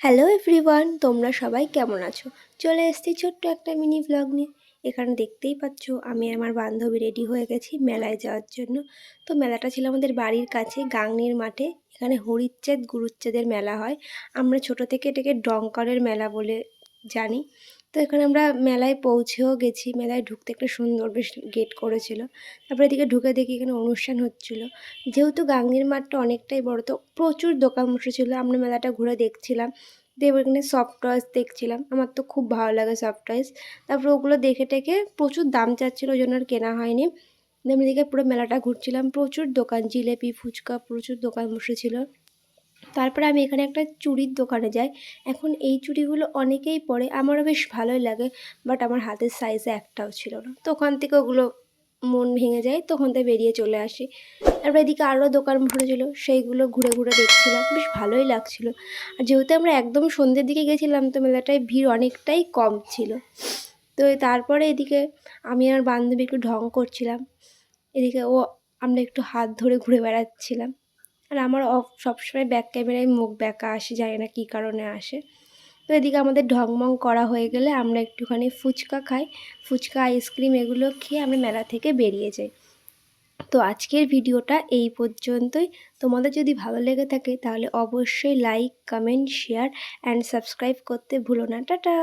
Hello everyone, তোমরা সবাই কেমন আছো? চলে এসেছি ছোট্ট একটা মিনি ভ্লগ নিয়ে। এখানে দেখতেই পাচ্ছ আমি আর আমার বান্ধবী রেডি হয়ে গেছি মেলায় যাওয়ার জন্য। তো মেলাটা ছিল আমাদের বাড়ির কাছে গাংনীর মাঠে। এখানে হরিচ্ছেদ গুরুচ্ছেদের মেলা হয়। আমরা ছোট থেকে এটাকে ডঙ্করের মেলা বলে জানি। তো এখানে আমরা মেলায় পৌঁছেও গেছি। মেলায় ঢুকতে একটা সুন্দর বেশ গেট করেছিল। তারপরে এদিকে ঢুকে দেখি এখানে অনুষ্ঠান হচ্ছিল। যেহেতু গাংনীর মাঠটা অনেকটাই বড়, তো প্রচুর দোকান বসেছিল। আমরা মেলাটা ঘুরে দেখছিলাম। দিয়ে ওখানে সফট টয়েস দেখছিলাম। আমার তো খুব ভালো লাগে সফট টয়েস। তারপর ওগুলো দেখে টেখে প্রচুর দাম চাচ্ছিল, ওই জন্য আর কেনা হয়নি। দিয়ে আমি এদিকে পুরো মেলাটা ঘুরছিলাম। প্রচুর দোকান, জিলেপি, ফুচকা, প্রচুর দোকান বসেছিল। তারপরে আমি এখানে একটা চুড়ির দোকানে যাই। এখন এই চুড়িগুলো অনেকেই পরে, আমারও বেশ ভালোই লাগে, বাট আমার হাতের সাইজে একটাও ছিল না। তো ওখান থেকে ওগুলো মন ভেঙে যায়, তখন তো বেরিয়ে চলে আসি। তারপর এদিকে আরও দোকান বসেছিল, সেইগুলো ঘুরে ঘুরে দেখছিলাম, বেশ ভালোই লাগছিল। আর যেহেতু আমরা একদম সন্ধ্যের দিকে গেছিলাম, তো মেলাটায় ভিড় অনেকটাই কম ছিল। তো তারপরে এদিকে আমি আর বান্ধবী একটু ঢং করছিলাম। এদিকে আমরা একটু হাত ধরে ঘুরে বেড়াচ্ছিলাম। আর আমার সবসময় ব্যাক ক্যামেরায় মুখ ব্যাকা আসে, জানি না কী কারণে আসে। তো এদিকে আমাদের ঢংমং করা হয়ে গেলে আমরা একটুখানি ফুচকা খাই। ফুচকা, আইসক্রিম এগুলো খেয়ে আমরা মেলা থেকে বেরিয়ে যাই। তো আজকের ভিডিওটা এই পর্যন্তই। তোমাদের যদি ভালো লেগে থাকে তাহলে অবশ্যই like, comment, share and subscribe করতে ভুলো না। টাটা।